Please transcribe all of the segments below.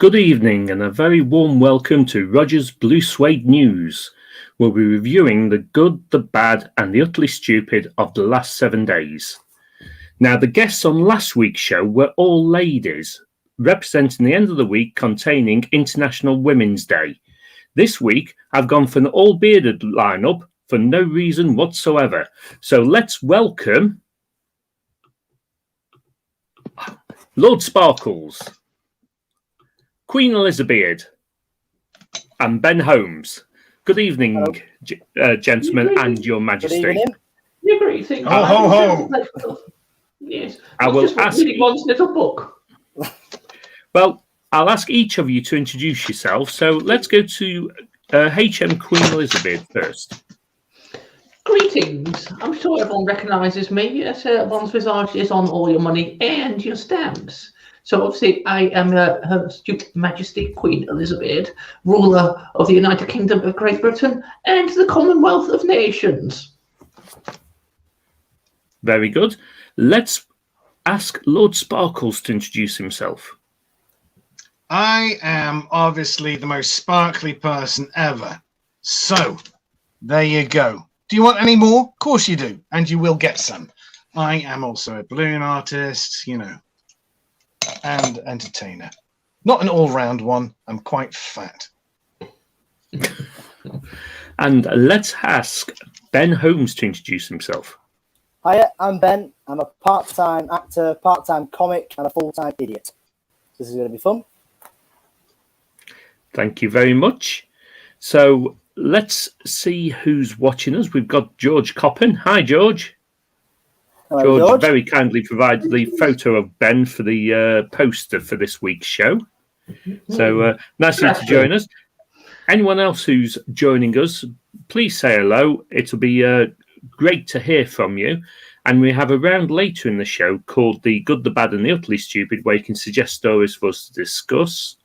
Good evening and a very warm welcome to Roger's Blue Suede News. We'll be reviewing the good, the bad and the utterly stupid of the last 7 days. Now, the guests on last week's show were all ladies, representing the end of the week containing International Women's Day. This week, I've gone for an all-bearded lineup for no reason whatsoever. So let's welcome Lord Sparkles, Queen Elizabeard, and Ben Holmes. Good evening, gentlemen and your majesty. Good evening. Ho, ho, ho. Yes. I will ask reading one's little book. Well, I'll ask each of you to introduce yourself. So let's go to HM Queen Elizabeard first. Greetings. I'm sure everyone recognises me. Yes, one's visage is on all your money and your stamps. So obviously I am Her Stupid Majesty Queen Elizabeard, ruler of the United Kingdom of Great Britain and the Commonwealth of Nations. Very good. Let's ask Lord Sparkles to introduce himself. I am obviously the most sparkly person ever. So, there you go. Do you want any more? Of course you do, and you will get some. I am also a balloon artist, and entertainer. Not an all-round one. I'm quite fat. And let's ask Ben Holmes to introduce himself. Hiya, I'm Ben. I'm a part-time actor, part-time comic, and a full-time idiot. This is going to be fun. Thank you very much. So let's see who's watching us. We've got George Coppen. Hi, George. Hello, George very kindly provided the photo of Ben for the poster for this week's show. So nice of you to join us. Anyone else who's joining us, please say hello. It'll be great to hear from you. And we have a round later in the show called The Good, the Bad and the Utterly Stupid, where you can suggest stories for us to discuss.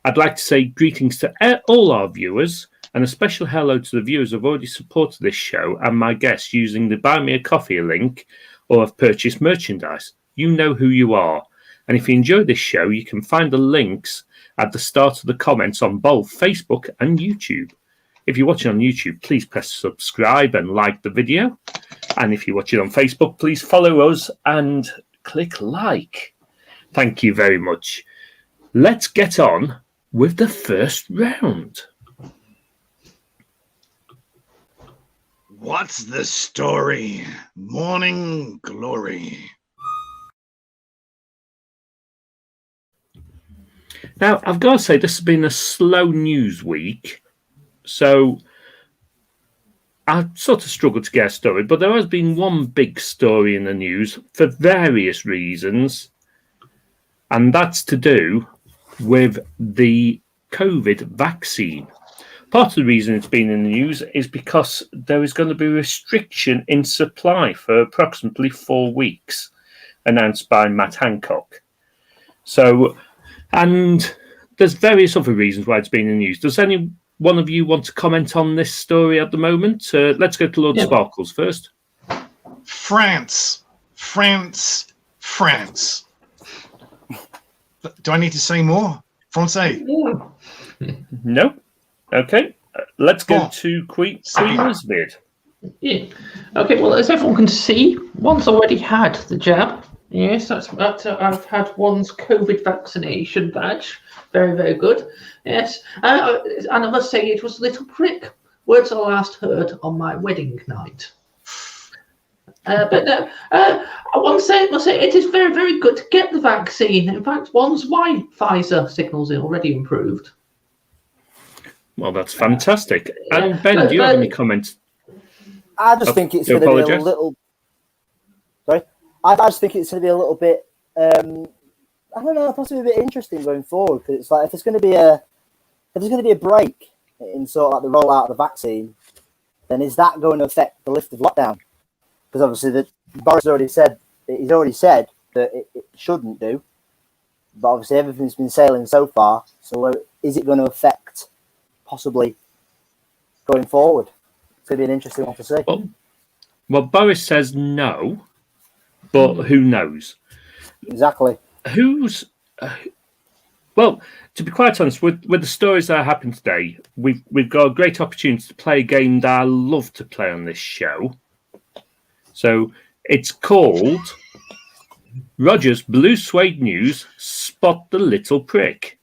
I'd like to say greetings to all our viewers and a special hello to the viewers who have already supported this show and my guests using the Buy Me a Coffee link or have purchased merchandise. You know who you are. And if you enjoy this show, you can find the links at the start of the comments on both Facebook and YouTube. If you're watching on YouTube, please press subscribe and like the video. And if you're watching on Facebook, please follow us and click like. Thank you very much. Let's get on with the first round. What's the story? Morning glory. Now, I've got to say, this has been a slow news week. So I've sort of struggled to get a story, but there has been one big story in the news for various reasons. And that's to do with the COVID vaccine. Part of the reason it's been in the news is because there is going to be a restriction in supply for approximately 4 weeks, announced by Matt Hancock. So, and there's various other reasons why it's been in the news. Does any one of you want to comment on this story at the moment? Let's go to Lord Sparkles first. France. Do I need to say more? Francais? No. Okay. Let's go to Queen Elizabeard. Yeah. Okay, well, as everyone can see, one's already had the jab. Yes, I've had one's COVID vaccination badge. Very, very good. Yes. And I must say it was a little prick. Words I last heard on my wedding night. But I must say it is very, very good to get the vaccine. In fact, one's why Pfizer signals are already improved. Well, that's fantastic. And Ben, do you have any comments? I just think it's going to be a little. Sorry, I just think it's going to be a little bit. I don't know, possibly a bit interesting going forward, because it's like if there's going to be a break in sort of like the rollout of the vaccine, then is that going to affect the lift of lockdown? Because obviously Boris already said that it shouldn't do, but obviously everything's been sailing so far. So is it going to affect possibly going forward? It's going to be an interesting one to see. Well, Boris says no, but who knows? Exactly. Well, to be quite honest, with the stories that happened today, we've got a great opportunity to play a game that I love to play on this show. So it's called Roger's Blue Suede News. Spot the Little Prick.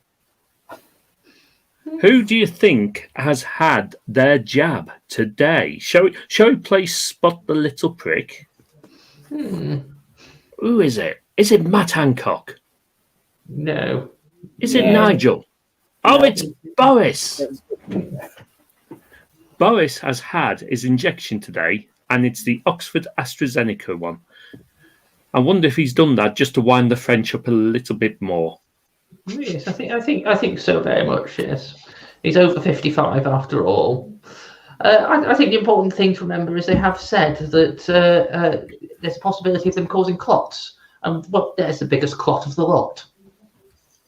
Who do you think has had their jab today? Shall we play Spot the Little Prick? Who is it? Is it Matt Hancock? No. Is it Nigel? Oh, it's Boris. Boris has had his injection today, and it's the Oxford AstraZeneca one. I wonder if he's done that just to wind the French up a little bit more. Yes, I think so very much. Yes, he's over 55 after all. I think the important thing to remember is they have said that there's a possibility of them causing clots, and there's the biggest clot of the lot.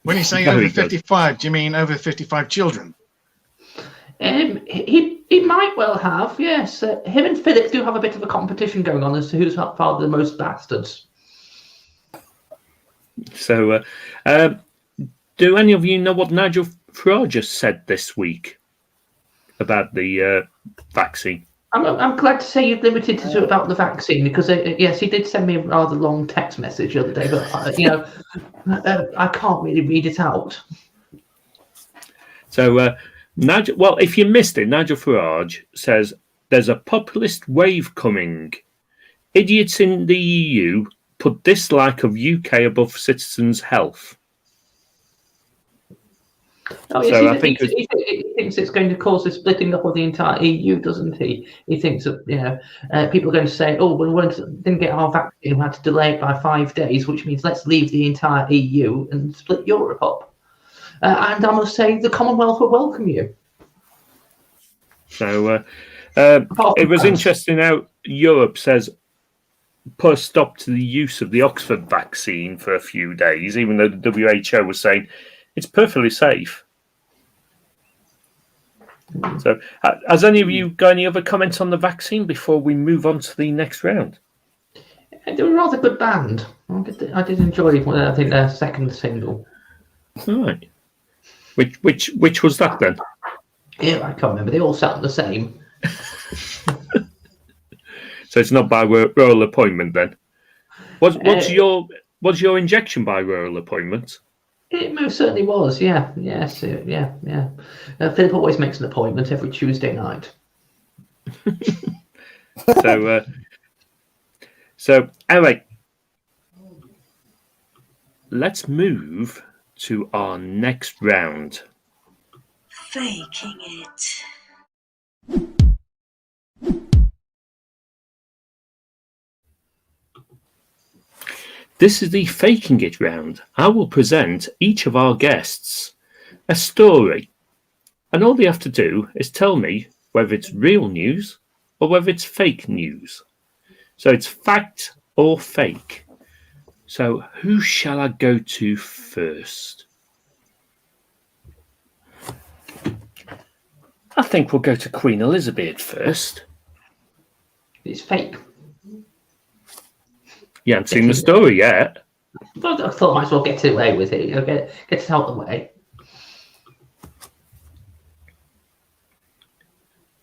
When you say over 55, do you mean over 55 children? He might well have. Yes, him and Philip do have a bit of a competition going on as to who's father the most bastards. So, do any of you know what Nigel Farage said this week about the vaccine? I'm glad to say you've limited to about the vaccine because yes, he did send me a rather long text message the other day, but I can't really read it out. So, Nigel, well, if you missed it, Nigel Farage says there's a populist wave coming. Idiots in the EU put dislike of UK above citizens' health. Oh, so he thinks it's going to cause a splitting up of the entire EU, doesn't he? He thinks that people are going to say, "Oh, we didn't get our vaccine, we had to delay it by 5 days," which means let's leave the entire EU and split Europe up. And I must say, the Commonwealth will welcome you. So it was interesting how Europe says put a stop to the use of the Oxford vaccine for a few days, even though the WHO was saying it's perfectly safe. So, has any of you got any other comments on the vaccine before we move on to the next round? They were a rather good band. I did enjoy, I think, their second single. All right. Which was that then? Yeah, I can't remember. They all sound the same. So it's not by royal appointment then. What's your injection by royal appointment? It most certainly was. Yeah. Yes. Yeah. Philip always makes an appointment every Tuesday night. So anyway, let's move to our next round. Faking it. This is the Faking It round. I will present each of our guests a story, and all they have to do is tell me whether it's real news or whether it's fake news. So it's fact or fake. So who shall I go to first? I think we'll go to Queen Elizabeard first. It's fake. You haven't seen the story yet. Well, I thought I might as well get away with it. Get it out of the way.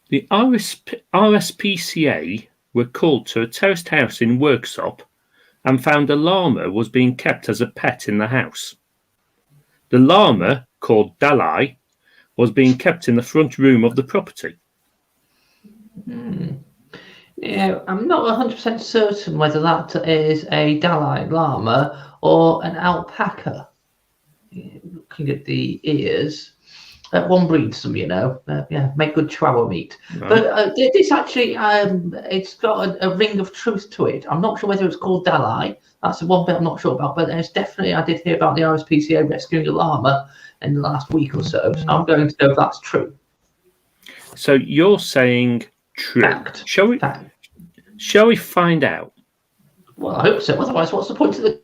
The RSPCA were called to a terraced house in Worksop and found a llama was being kept as a pet in the house. The llama, called Dalai, was being kept in the front room of the property. Yeah, I'm not 100% certain whether that is a Dalai Lama or an alpaca. Looking at the ears, one breeds them, make good chihuahua meat. Right. But this actually, it's got a ring of truth to it. I'm not sure whether it's called Dalai. That's the one bit I'm not sure about. But there's definitely, I did hear about the RSPCA rescuing a llama in the last week or so. So I'm going to go if that's true. So you're saying true. Fact. Shall we find out? Well, I hope so. Otherwise, what's the point of the...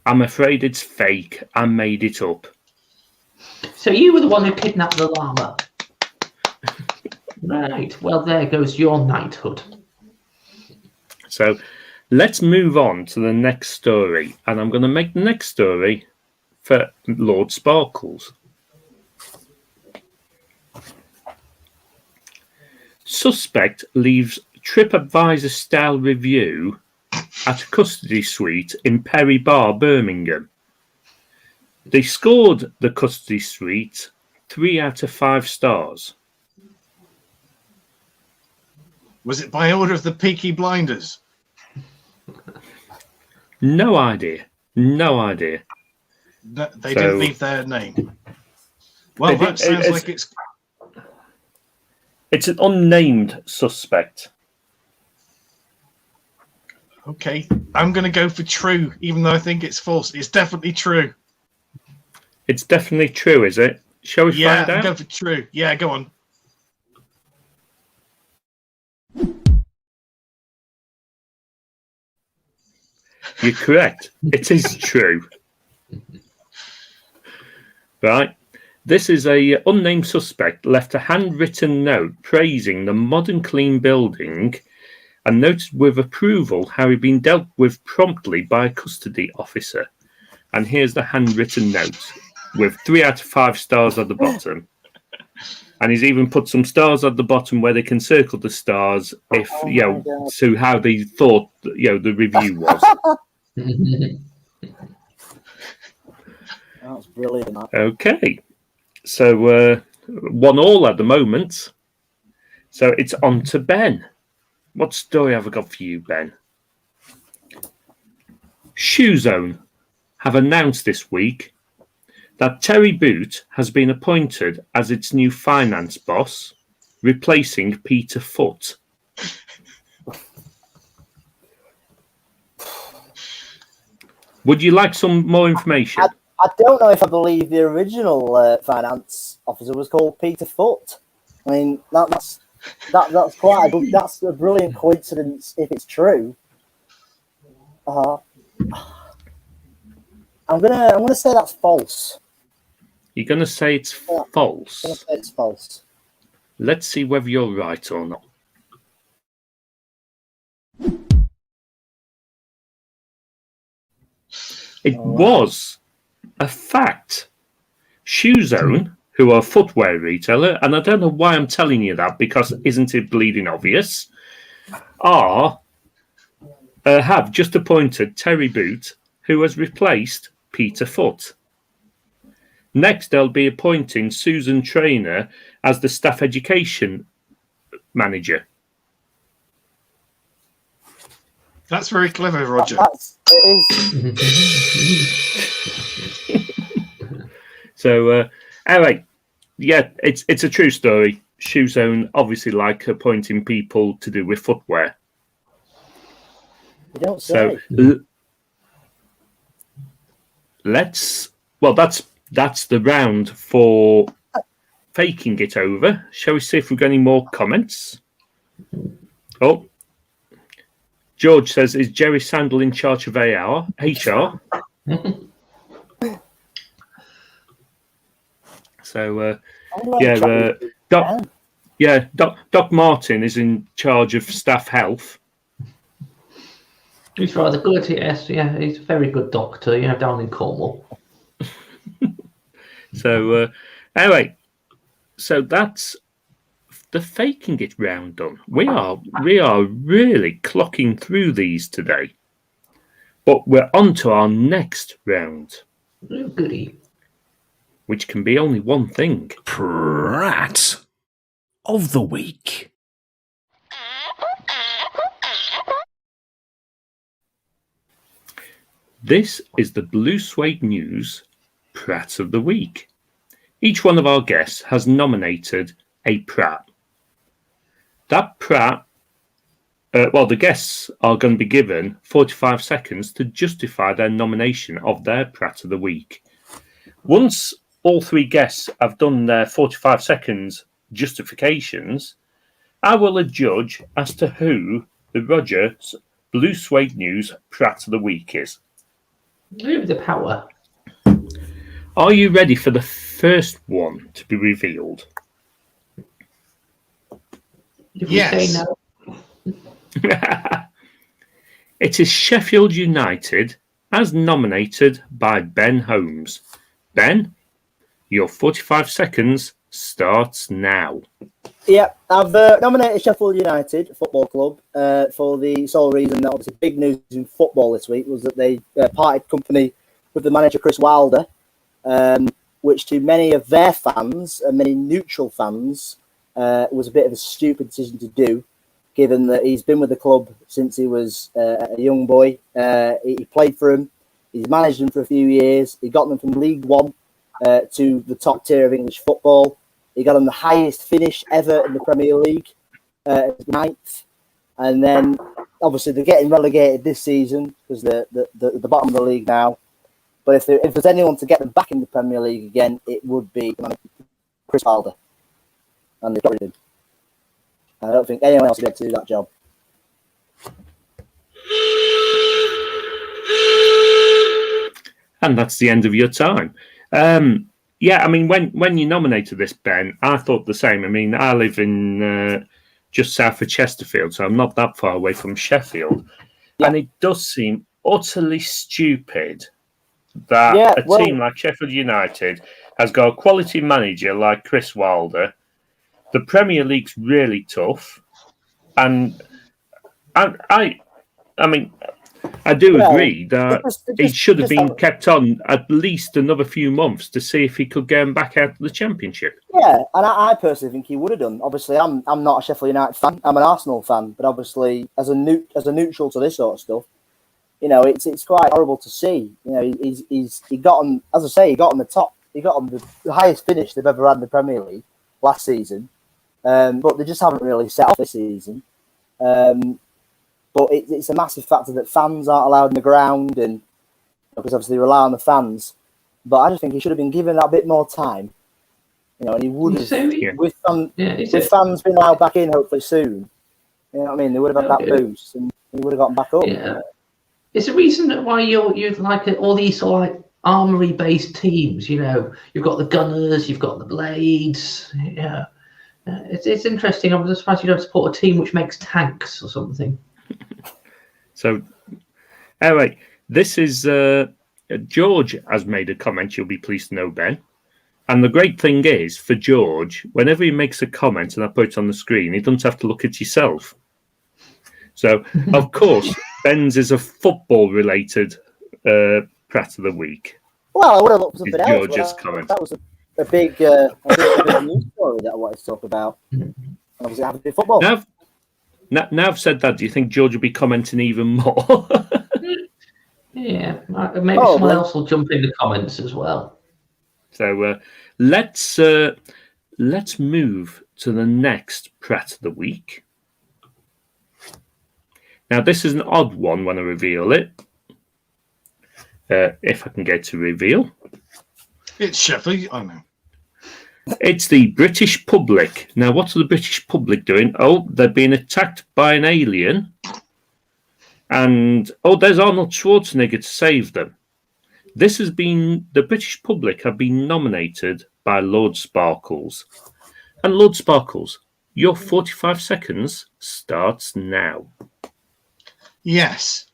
I'm afraid it's fake. I made it up. So you were the one who kidnapped the llama. Right. Well, there goes your knighthood. So Let's move on to the next story, and I'm going to make the next story for Lord Sparkles. Suspect leaves TripAdvisor-style review at a custody suite in Perry Bar, Birmingham. They scored the custody suite 3 out of 5 stars. Was it by order of the Peaky Blinders? No idea. No idea. They didn't leave their name. Well, that sounds like it's... It's an unnamed suspect. Okay, I'm going to go for true, even though I think it's false. It's definitely true. It's definitely true, is it? Shall we find out? Go for true. Yeah, go on. You're correct. It is true. Right. This is a unnamed suspect left a handwritten note praising the modern clean building and noted with approval how he'd been dealt with promptly by a custody officer. And here's the handwritten note with 3 out of 5 stars at the bottom. And he's even put some stars at the bottom where they can circle the stars if, to how they thought, the review was. That's brilliant. Okay. So 1-1 at the moment. So it's on to Ben. What story have I got for you, Ben? Shoe Zone have announced this week that Terry Boot has been appointed as its new finance boss, replacing Peter Foot. Would you like some more information? I don't know if I believe the original finance officer was called Peter Foot. I mean, that's quite that's a brilliant coincidence if it's true. I'm gonna say that's false. You're gonna say it's false. I'm gonna say it's false. Let's see whether you're right or not. It was a fact. Shoe Zone, who are a footwear retailer, and I don't know why I'm telling you that because isn't it bleeding obvious, have just appointed Terry Boot, who has replaced Peter Foot. Next, they'll be appointing Susan Trainer as the staff education manager. That's very clever, Roger. It is. So, anyway, yeah, it's a true story. Shoe Zone obviously like appointing people to do with footwear. You don't say. So, that's the round for faking it over. Shall we see if we've got any more comments? Oh, George says, is Jerry Sandel in charge of HR? So, Doc Martin is in charge of staff health. He's rather good, yes. Yeah, he's a very good doctor, down in Cornwall. So, anyway, so that's the faking it round done. We are really clocking through these today. But we're on to our next round. Oh, goody. Which can be only one thing. Pratt of the Week. This is the Blue Suede News Pratt of the Week. Each one of our guests has nominated a Pratt. That Pratt, the guests are going to be given 45 seconds to justify their nomination of their Pratt of the Week. Once all 3 guests have done their 45 seconds justifications, I will adjudge as to who the Rogers Blue Suede News Pratt of the Week is. You have the power. Are you ready for the first one to be revealed? If you say no. It is Sheffield United as nominated by Ben Holmes. Ben, your 45 seconds starts now. Yeah, I've nominated Sheffield United Football Club for the sole reason that obviously big news in football this week was that they parted company with the manager Chris Wilder, which to many of their fans and many neutral fans was a bit of a stupid decision to do, given that he's been with the club since he was a young boy. He played for him. He's managed them for a few years. He got them from League One to the top tier of English football. He got them the highest finish ever in the Premier League, 9th. And then, obviously, they're getting relegated this season because they're the bottom of the league now. But if there's anyone to get them back in the Premier League again, it would be Chris Wilder. And they got rid of him. I don't think anyone else will be able to do that job. And that's the end of your time. Yeah, I mean, when you nominated this, Ben, I thought the same. I mean, I live in just south of Chesterfield, so I'm not that far away from Sheffield. Yeah. And it does seem utterly stupid that team like Sheffield United has got a quality manager like Chris Wilder. The Premier League's really tough. And I mean, I do agree that he should have been kept on at least another few months to see if he could get him back out of the Championship. Yeah, and I personally think he would have done. Obviously, I'm not a Sheffield United fan. I'm an Arsenal fan, but obviously, as a neutral to this sort of stuff, you know, it's quite horrible to see. You know, he got on, as I say, he got on the top. He got on the highest finish they've ever had in the Premier League last season, but they just haven't really set off this season. But it's a massive factor that fans aren't allowed in the ground, and because obviously they rely on the fans. But I just think he should have been given that bit more time, you know, and he would have, with fans being allowed back in hopefully soon. You know what I mean? They would have had that boost, and he would have gotten back up. Yeah. It's the reason why you'd like all these sort of like armory-based teams. You know, you've got the Gunners, you've got the Blades. Yeah, it's interesting. I'm just surprised you don't support a team which makes tanks or something. So, anyway, this is George has made a comment. You'll be pleased to know, Ben. And the great thing is, for George, whenever he makes a comment and I put it on the screen, he doesn't have to look at yourself. So, of course, Ben's is a football-related Pratt of the Week. Well, I would have looked something else. George's comment. That was a big news story that I wanted to talk about. Obviously, having football. Now I've said that, do you think George will be commenting even more? Yeah, maybe someone else will jump in the comments as well. So let's move to the next Pratt of the Week. Now, this is an odd one when I reveal it. If I can get to reveal. It's Sheffield, I know. It's the British public. Now, what are the British public doing? Oh, they're being attacked by an alien. And, there's Arnold Schwarzenegger to save them. The British public have been nominated by Lord Sparkles. And Lord Sparkles, your 45 seconds starts now. Yes.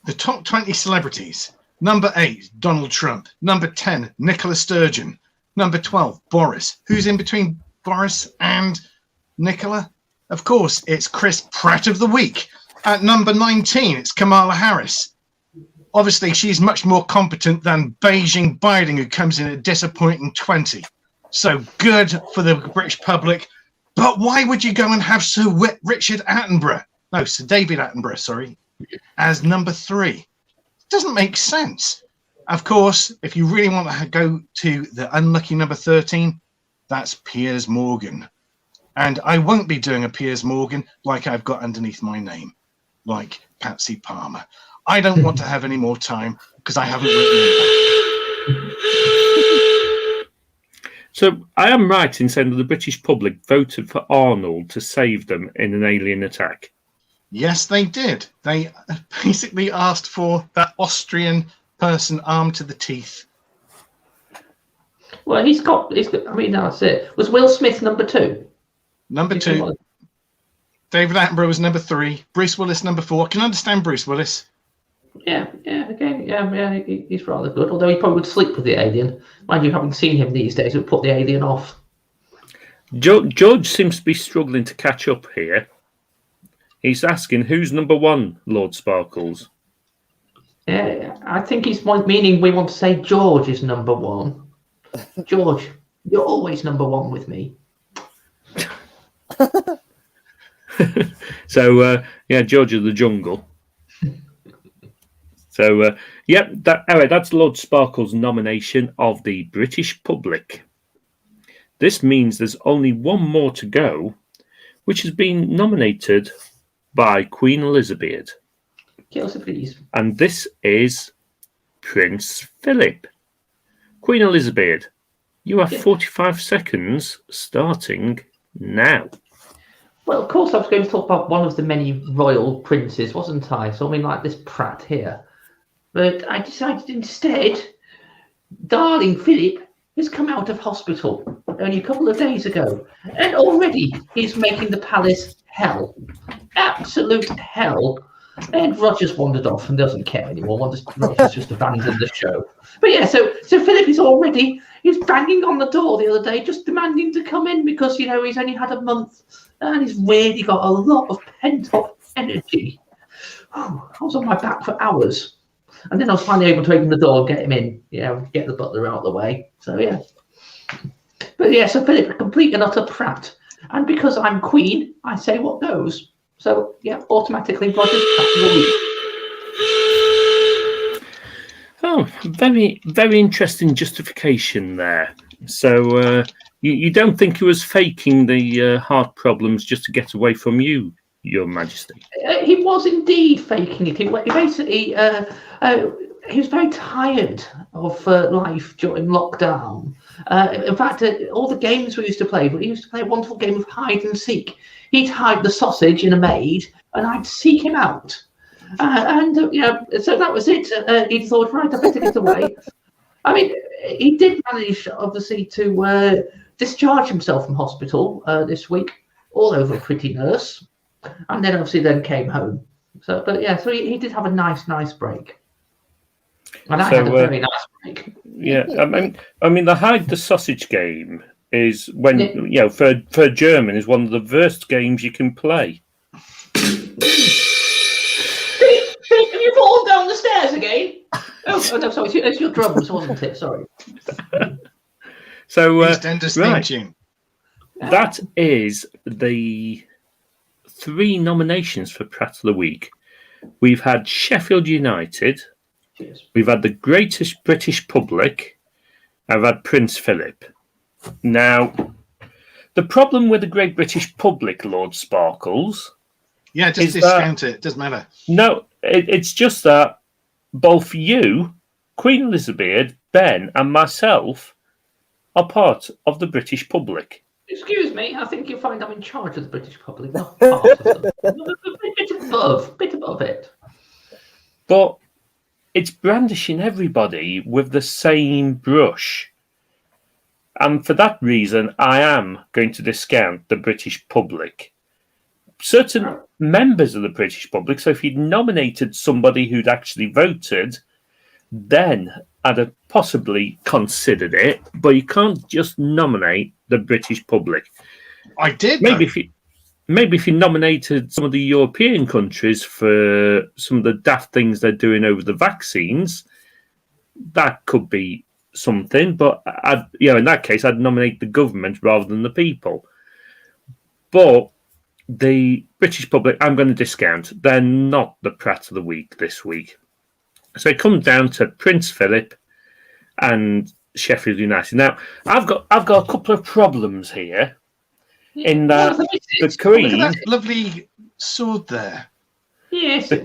The top 20 celebrities. Number 8, Donald Trump. Number 10, Nicola Sturgeon. Number 12, Boris. Who's in between Boris and Nicola? Of course, it's Chris Pratt of the Week. At number 19, it's Kamala Harris. Obviously, she's much more competent than Beijing Biden, who comes in at a disappointing 20. So good for the British public. But why would you go and have Sir David Attenborough, sorry, as number 3? Doesn't make sense. Of course, if you really want to go to the unlucky number 13, that's Piers Morgan. And I won't be doing a Piers Morgan like I've got underneath my name, like Patsy Palmer. I don't want to have any more time because I haven't written it. So I am right in saying that the British public voted for Arnold to save them in an alien attack. Yes, they did. They basically asked for that Austrian person armed to the teeth. Well, he's got. I mean, that's it. Was Will Smith number 2? Number 2. David Attenborough was number 3. Bruce Willis number 4. I can understand Bruce Willis. Yeah, he's rather good. Although he probably would sleep with the alien. Mind you, having seen him these days, it would put the alien off. George seems to be struggling to catch up here. He's asking, who's number 1, Lord Sparkles? Yeah, I think he's meaning we want to say George is number 1. George, you're always number 1 with me. So, George of the Jungle. So, that's Lord Sparkle's nomination of the British public. This means there's only one more to go, which has been nominated by Queen Elizabeard. Please. And this is Prince Philip. Queen Elizabeard, you have 45 seconds starting now. Well, of course, I was going to talk about one of the many royal princes, wasn't I? So, I mean, like this Pratt here. But I decided instead, darling Philip has come out of hospital only a couple of days ago. And already he's making the palace hell. Absolute hell. And Roger's wandered off and doesn't care anymore. Roger's just abandoned the show. But yeah, so Philip he's banging on the door the other day, just demanding to come in because, he's only had a month and he's really got a lot of pent-up energy. I was on my back for hours. And then I was finally able to open the door and get him in, get the butler out of the way. So, yeah. But, yeah, so Philip, a complete and utter prat. And because I'm queen, I say what goes. So, yeah, automatically, Roger's Prat of the week. Oh, very, very interesting justification there. So, you don't think he was faking the heart problems just to get away from you, Your Majesty? He was indeed faking it. He basically, he was very tired of life during lockdown. In fact, all the games we used to play, he used to play a wonderful game of hide and seek. He'd hide the sausage in a maid, and I'd seek him out. So that was it. He thought, right, I better get away. I mean, he did manage, obviously, to discharge himself from hospital this week, all over a pretty nurse, and then obviously came home. So he did have a nice break. And I had a very nice break. Yeah, I mean, the hide the sausage game is when for a German is one of the worst games you can play. Have you fallen down the stairs again? Oh no, sorry, it's your drums, wasn't it? Sorry. So right. Tune. That is the 3 nominations for Pratt of the Week. We've had Sheffield United. Cheers. We've had the greatest British public. I've had Prince Philip. Now, the problem with the great British public, Lord Sparkles... Yeah, just discount it. It doesn't matter. No, it's just that both you, Queen Elizabeard, Ben, and myself are part of the British public. Excuse me, I think you'll find I'm in charge of the British public, not part of them. a bit above it. But it's brandishing everybody with the same brush. And for that reason, I am going to discount the British public. Certain members of the British public, so if you'd nominated somebody who'd actually voted, then I'd have possibly considered it, but you can't just nominate the British public. I did. Maybe if you nominated some of the European countries for some of the daft things they're doing over the vaccines, that could be something. But in that case, I'd nominate the government rather than the people. But the British public, I'm going to discount. They're not the Pratt of the Week this week. So it comes down to Prince Philip and Sheffield United. Now, I've got a couple of problems here. In that the Queen, look at that lovely sword there. Yes, the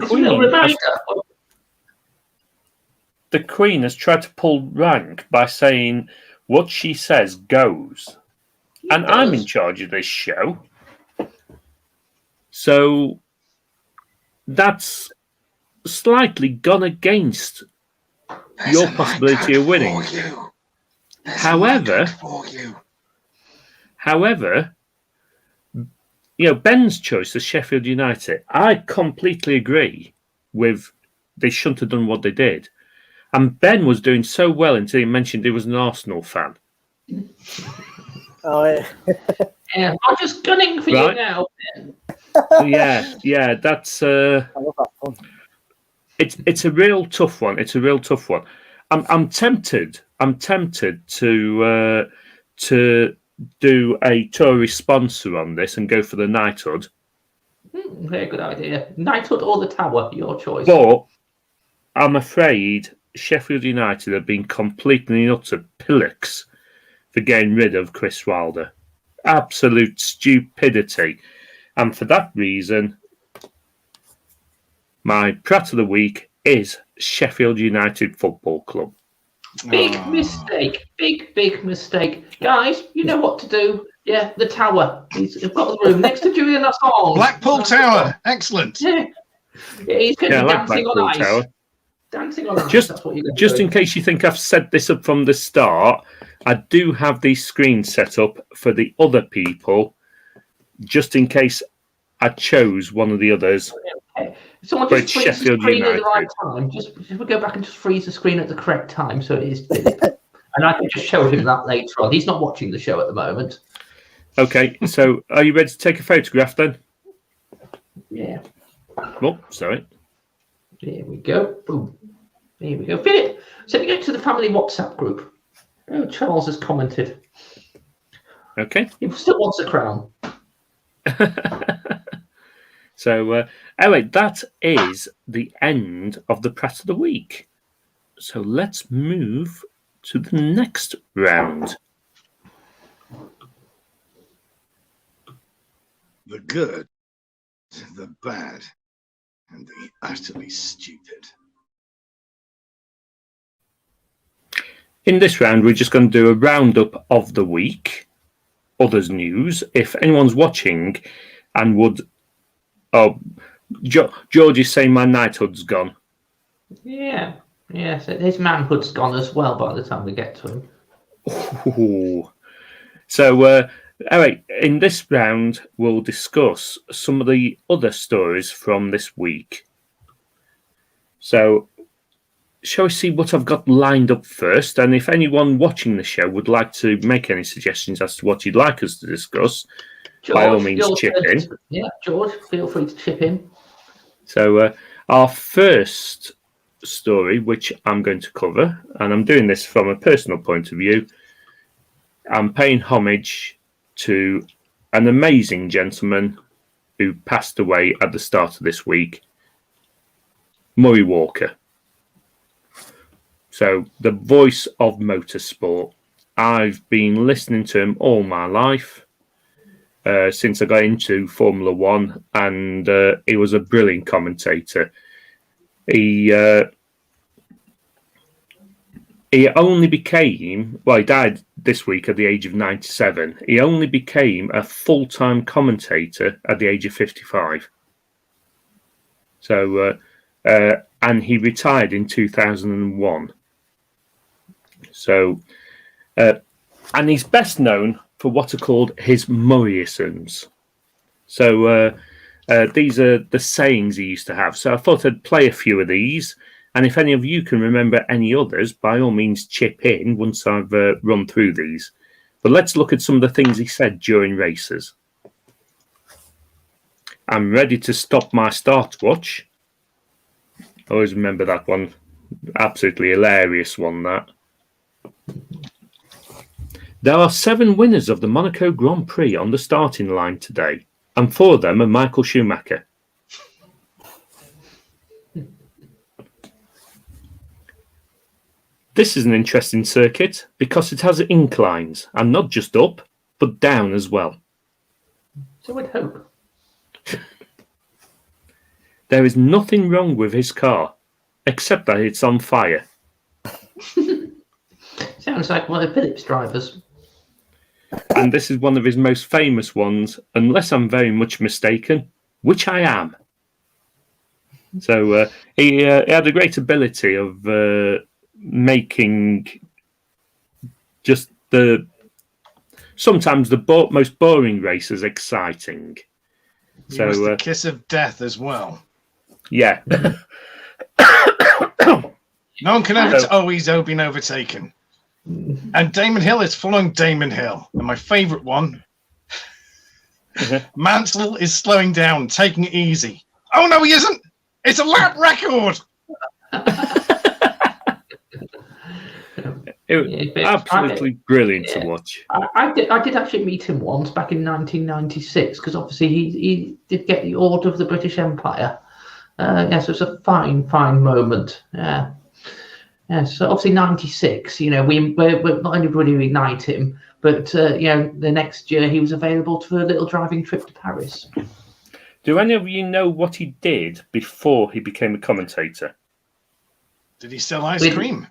Queen has tried to pull rank by saying what she says goes, and I'm in charge of this show. So that's slightly gone against your possibility of winning. However, Ben's choice of Sheffield United, I completely agree with. They shouldn't have done what they did. And Ben was doing so well until he mentioned he was an Arsenal fan. Oh, yeah. Yeah, I'm just gunning for you now, Ben. Yeah, that's. I love that one. It's a real tough one. It's a real tough one. I'm tempted. I'm tempted to do a tourist sponsor on this and go for the knighthood. Very good idea. Knighthood or the Tower, your choice. But I'm afraid Sheffield United have been completely and utter pillocks for getting rid of Chris Wilder. Absolute stupidity. And for that reason, my Pratt of the Week is Sheffield United Football Club. Big mistake. Big mistake. Guys, you know what to do. Yeah, the Tower. He's got the room next to Julian Assange. Blackpool Tower. Excellent. Yeah. He's going to be dancing Blackpool on ice. Tower. Dancing on ice. Just, that's what you're going just to do. in case you think I've set this up from the start, I do have these screens set up for the other people, just in case I chose one of the others. Okay. Someone But just freeze the Sheffield screen at the right United. time. Just we go back and just freeze the screen at the correct time, so it is. And I can just show him that later on. He's not watching the show at the moment. Okay, so are you ready to take a photograph then? Yeah. Oh, sorry. There we go. Boom. There we go. Philip, send it to the family WhatsApp group. Oh, Charles has commented. Okay. He still wants a crown. So, anyway, that is the end of the Pratt of the Week. So let's move to the next round. The good, the bad, and the utterly stupid. In this round, we're just going to do a roundup of the week, others news. If anyone's watching and would... Oh, George is saying my knighthood's gone. Yeah. Yes, his manhood's gone as well by the time we get to him. Ooh. So, all right, in this round, we'll discuss some of the other stories from this week. So, shall we see what I've got lined up first? And if anyone watching the show would like to make any suggestions as to what you'd like us to discuss, George, by all means, chip in. Yeah, George, feel free to chip in. So, our first story, which I'm going to cover, and I'm doing this from a personal point of view, I'm paying homage to an amazing gentleman who passed away at the start of this week, Murray Walker. So, the voice of motorsport. I've been listening to him all my life. Since I got into Formula One, and he was a brilliant commentator. He only became, well, he died this week at the age of 97. He only became a full-time commentator at the age of 55. So, and he retired in 2001. So, and he's best known for what are called his Murrayisms. So these are the sayings he used to have. So I thought I'd play a few of these. And if any of you can remember any others, by all means chip in once I've run through these. But let's look at some of the things he said during races. I'm ready to stop my stopwatch. Always remember that one. Absolutely hilarious one, that. There are 7 winners of the Monaco Grand Prix on the starting line today, and 4 of them are Michael Schumacher. This is an interesting circuit because it has inclines, and not just up, but down as well. So I'd hope. There is nothing wrong with his car, except that it's on fire. Sounds like one of Philip's drivers. And this is one of his most famous ones, unless I'm very much mistaken, which I am. So he had a great ability of making just sometimes the most boring races exciting. He was the kiss of death as well. Yeah. No one can he's been overtaken. And Damon Hill is following Damon Hill. And my favourite one, Mansell is slowing down, taking it easy. Oh, no, he isn't. It's a lap record. It was absolutely brilliant to watch. I did actually meet him once back in 1996 because obviously he did get the Order of the British Empire. Yes, it was a fine moment. Yeah. So obviously 96. We're not only going to ignite him, but the next year he was available for a little driving trip to Paris. Do any of you know what he did before he became a commentator? Did he sell ice cream?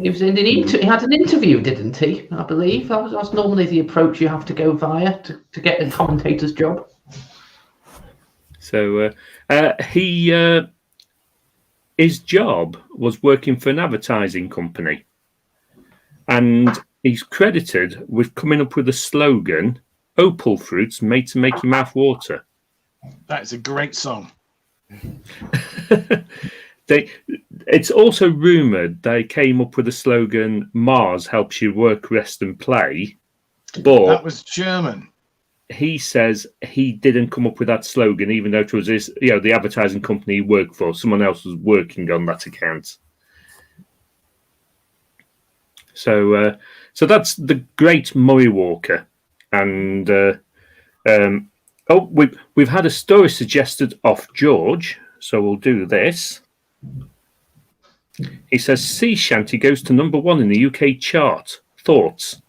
He was he had an interview, didn't he? I believe that's normally the approach you have to go via to get a commentator's job. So his job was working for an advertising company, and he's credited with coming up with a slogan: "Opal fruits made to make your mouth water." That's a great song. It's also rumoured they came up with the slogan "Mars helps you work, rest, and play," but that was German. He says he didn't come up with that slogan, even though it was the advertising company he worked for. Someone else was working on that account. So that's the great Murray Walker, and we've had a story suggested off George, so we'll do this. He says sea shanty goes to number 1 in the UK chart. Thoughts?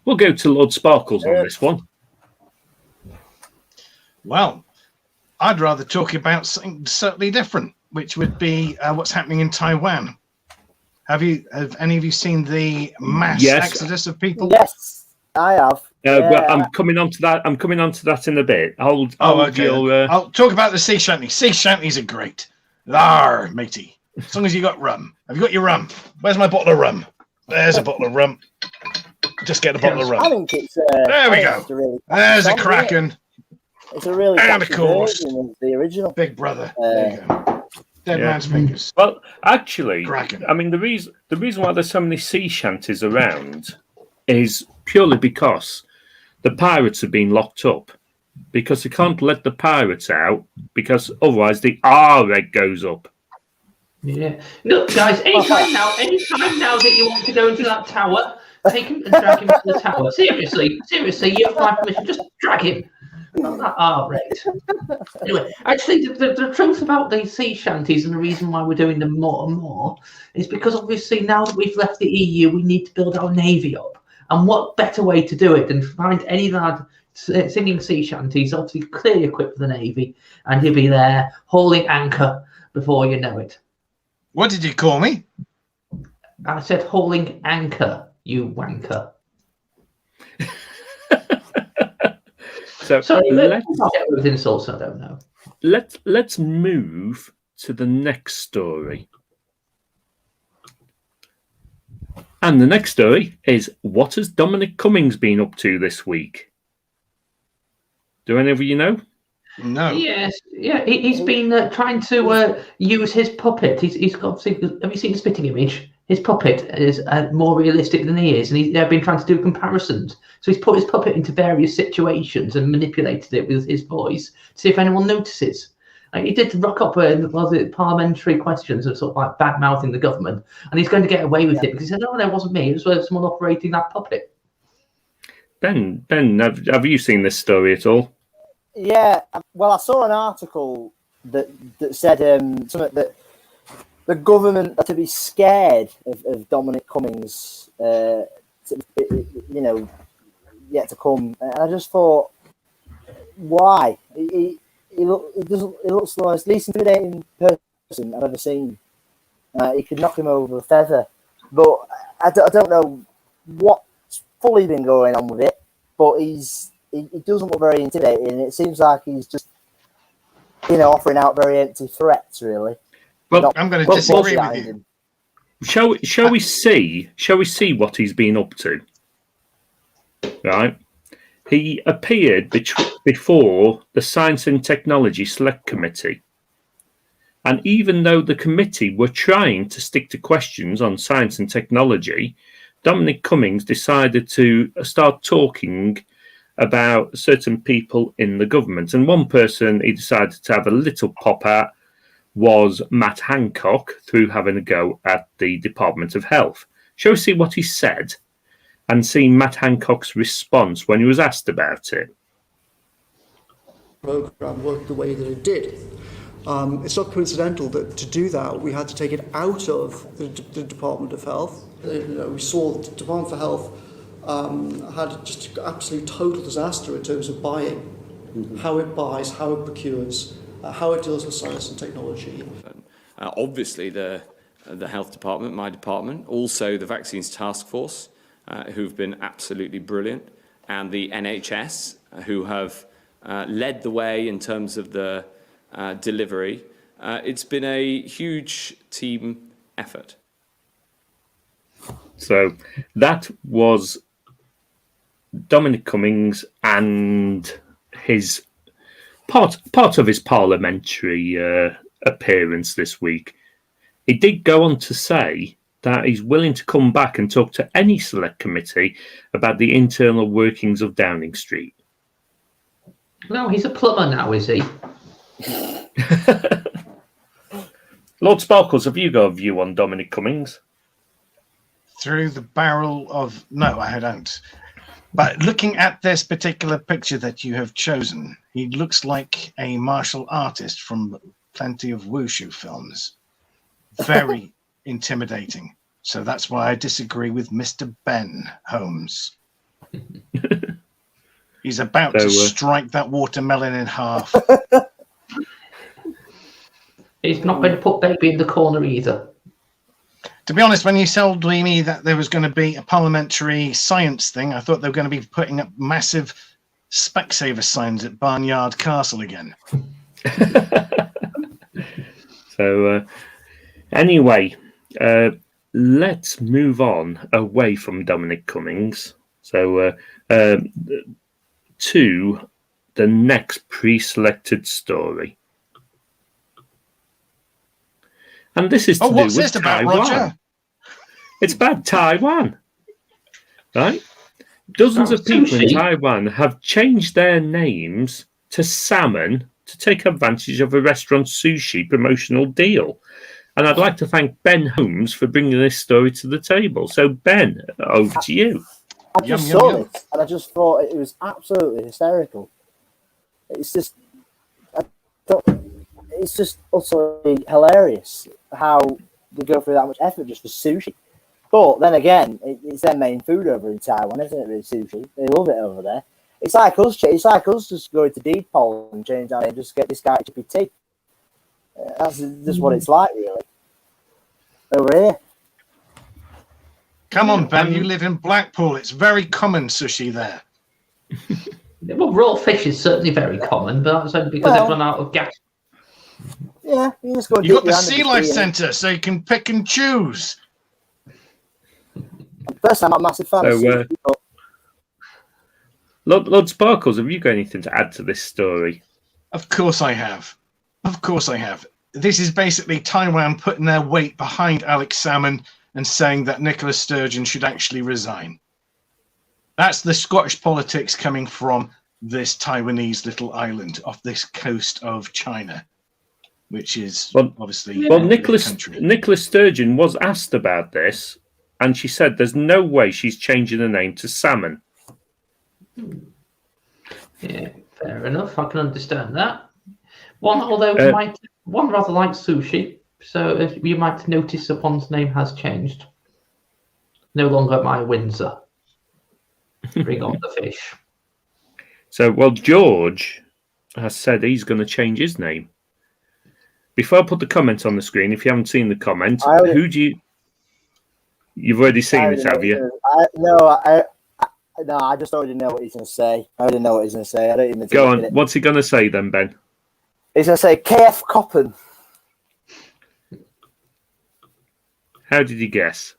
We'll go to Lord Sparkles on this one. Well, I'd rather talk about something certainly different, which would be what's happening in Taiwan. Have any of you seen the mass exodus of people? Yes, I have. Well, I'm coming on to that. I'm coming on to that in a bit. Okay. I'll talk about the sea shanty. Sea shanties are great. Arr, matey. As long as you got rum. Have you got your rum? Where's my bottle of rum? There's a bottle of rum. Just get a bottle of rum. I think it's. There we go. There's a Kraken. It's a really and of course of the original Big Brother. There you go. Dead man's fingers. Well, actually, Kraken. I mean the reason why there's so many sea shanties around is purely because the pirates have been locked up, because they can't let the pirates out because otherwise the R rate goes up. Yeah. Look, guys, anytime now that you want to go into that tower, take him and drag him to the tower. Seriously, you have my permission. Just drag him. Not that R rate. Anyway, actually, the truth about these sea shanties and the reason why we're doing them more and more is because obviously now that we've left the EU, we need to build our navy up. And what better way to do it than find any lad singing sea shanties, obviously clearly equipped for the navy, and he'll be there hauling anchor before you know it. What did you call me? I said hauling anchor, you wanker. So let's not get with insults. I don't know. Let's move to the next story. And the next story is, what has Dominic Cummings been up to this week? Do any of you know? No. Yes, yeah, he's been trying to use his puppet. He's got. Have you seen the spitting image? His puppet is more realistic than he is, and they've been trying to do comparisons. So he's put his puppet into various situations and manipulated it with his voice to see if anyone notices. Like he did rock up with parliamentary questions of sort of like bad mouthing the government, and he's going to get away with it because he said, "No, it wasn't me. It was someone operating that puppet." Ben, have you seen this story at all? Yeah, well, I saw an article that said something that the government are to be scared of Dominic Cummings, yet to come. And I just thought, why? He looks the most least intimidating person I've ever seen. He could knock him over a feather. But I don't know what's fully been going on with it, but he doesn't look very intimidating, and it seems like he's just, offering out very empty threats, really. Well, I'm going to disagree with you. Shall we see what he's been up to? Right. He appeared before the Science and Technology Select Committee. And even though the committee were trying to stick to questions on science and technology, Dominic Cummings decided to start talking about certain people in the government. And one person he decided to have a little pop at was Matt Hancock through having a go at the Department of Health. Shall we see what he said and see Matt Hancock's response when he was asked about it? Programme worked the way that it did. It's not coincidental that to do that we had to take it out of the Department of Health. We saw that the Department for Health had just absolute total disaster in terms of buying, how it buys, how it procures, how it deals with science and technology. Obviously the health department, my department, also the vaccines task force, who've been absolutely brilliant, and the NHS, who have led the way in terms of the delivery. It's been a huge team effort. So that was Dominic Cummings and his part of his parliamentary appearance this week. He did go on to say that he's willing to come back and talk to any select committee about the internal workings of Downing Street. No, he's a plumber now, is he? Lord Sparkles, have you got a view on Dominic Cummings? Through the barrel of... No, I don't. But looking at this particular picture that you have chosen, he looks like a martial artist from plenty of wushu films. Very intimidating. So that's why I disagree with Mr. Ben Holmes. He's about to strike that watermelon in half. He's not going to put baby in the corner either. To be honest, when you told me that there was going to be a parliamentary science thing, I thought they were going to be putting up massive Specsavers signs at Barnyard Castle again. So, anyway, let's move on away from Dominic Cummings. So, to the next pre-selected story. And this is to do what's with this about, Taiwan. Roger? It's about Taiwan, right? Dozens of people in Taiwan have changed their names to Salmon to take advantage of a restaurant sushi promotional deal. And I'd like to thank Ben Holmes for bringing this story to the table. So, Ben, over to you. I just saw it, and I just thought it was absolutely hysterical. It's just utterly hilarious how they go through that much effort just for sushi. But then again, it's their main food over in Taiwan, isn't it? Really, sushi. They love it over there. It's like us. It's like us just going to Depot and change our name just to get this guy chippy tea. That's just what it's like, really. Over here. Come on, Ben. You live in Blackpool. It's very common sushi there. Well, raw fish is certainly very common, but that's only because they've run out of gas. Yeah, you just go. You got the Sea Life Centre, so you can pick and choose. Personally, I'm a massive fan of sushi. Lord Sparkles, have you got anything to add to this story? Of course I have. This is basically Taiwan putting their weight behind Alex Salmon and saying that Nicola Sturgeon should actually resign. That's the Scottish politics coming from this Taiwanese little island off this coast of China, which is obviously... Well, Nicola Sturgeon was asked about this, and she said there's no way she's changing her name to Salmon. Yeah, fair enough. I can understand that. One rather likes sushi, so you might notice one's name has changed. No longer my Windsor. Bring on the fish. So, George has said he's going to change his name. Before I put the comment on the screen, if you haven't seen the comment, who do you... You've already seen it, have you? No, I just already know what he's going to say. I already know what he's going to say. I don't even... Go on. What's he going to say then, Ben? He's going to say KF Coppen. How did you guess?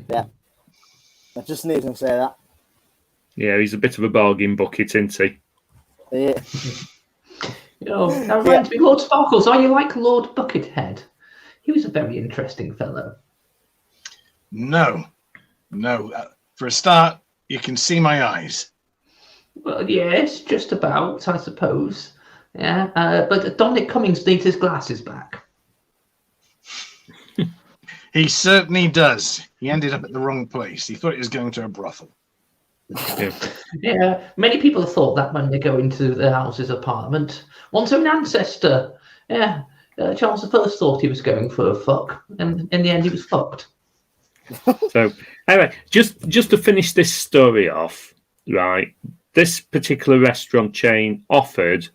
Yeah. I just knew he was going to say that. Yeah, he's a bit of a bargain bucket, isn't he? Yeah. That reminds me, Lord Sparkles, are you like Lord Buckethead? He was a very interesting fellow. No. For a start, you can see my eyes. Well, yes, just about, I suppose. Yeah, but Dominic Cummings needs his glasses back. He certainly does. He ended up at the wrong place. He thought he was going to a brothel. Yeah, many people have thought that when they go into their house's apartment. One's own ancestor. Yeah, Charles I thought he was going for a fuck, and in the end he was fucked. So, anyway, just to finish this story off, right, this particular restaurant chain offered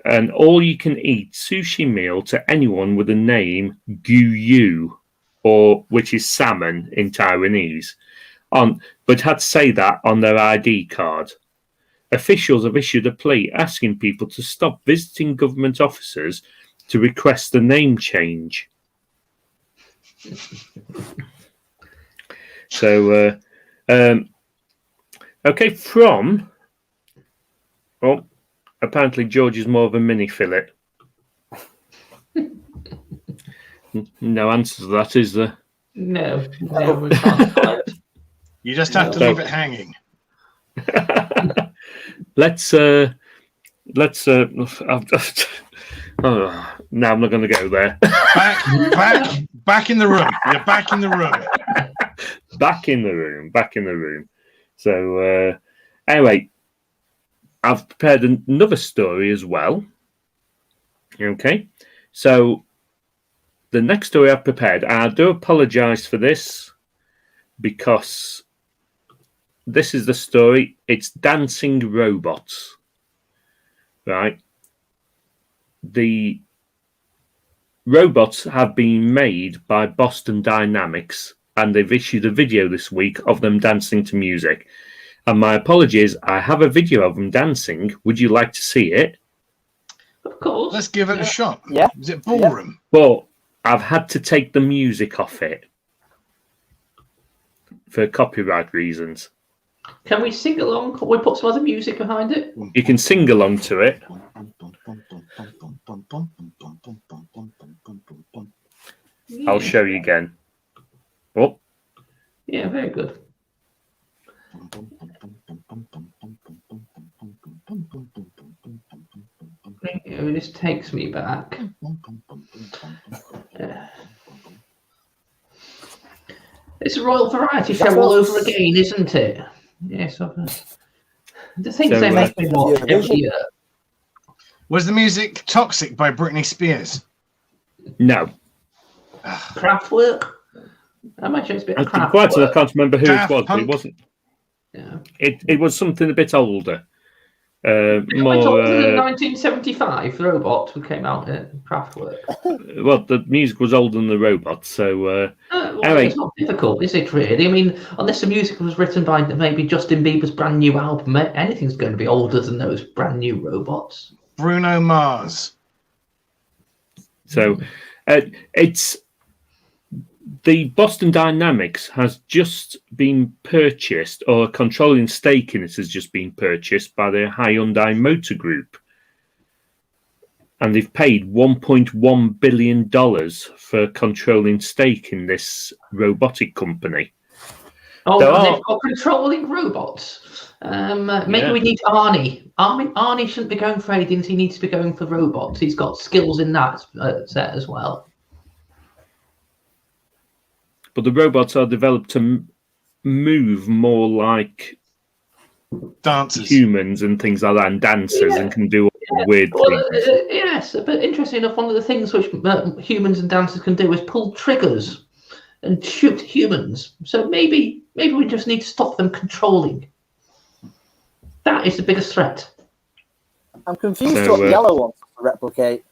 an all-you-can-eat sushi meal to anyone with the name Gu-Yu, or which is salmon in Taiwanese, but had to say that on their ID card. Officials have issued a plea asking people to stop visiting government officers to request a name change. So, okay, apparently George is more of a mini fillet. No answer to that, is there? No, we can't quite. You just have to leave it hanging. Let's. No, I'm not going to go there. Back in the room. You're back in the room. Back in the room. So, anyway, I've prepared another story as well. Okay, so the next story I've prepared, I do apologise for this because this is the story. It's dancing robots, right? The robots have been made by Boston Dynamics, and they've issued a video this week of them dancing to music. And my apologies, I have a video of them dancing. Would you like to see it? Of course. Let's give it a shot. Yeah. Is it ballroom? Well, I've had to take the music off it for copyright reasons. Can we sing along? Can we put some other music behind it? You can sing along to it. Yeah. I'll show you again. Oh. Yeah, very good. This takes me back. It's a Royal Variety Show all over again, isn't it? Yes. The things they make me watch every year. Was the music Toxic by Britney Spears? No. Kraftwerk? I imagine it's a bit of Kraftwerk. Quite, I can't remember who Daft it was, Punk. but it wasn't. Yeah. It was something a bit older. More, More. 1975, the robot who came out in Kraftwerk. Well, the music was older than the robot, so. Anyway. It's not difficult, is it really? I mean, unless the music was written by maybe Justin Bieber's brand new album, anything's going to be older than those brand new robots. Bruno Mars. So, it's the Boston Dynamics has just been purchased, or a controlling stake in it has just been purchased by the Hyundai Motor Group. And they've paid $1.1 billion for controlling stake in this robotic company. Oh, they've got controlling robots. Maybe we need Arnie. Arnie shouldn't be going for aliens. He needs to be going for robots. He's got skills in that set as well. But the robots are developed to move more like Dancers. humans and things like that, and dancers, and can do all weird things. Yes, but interesting enough, one of the things which humans and dancers can do is pull triggers and shoot humans. So maybe we just need to stop them controlling. That is the biggest threat. I'm confused what the yellow wants to replicate.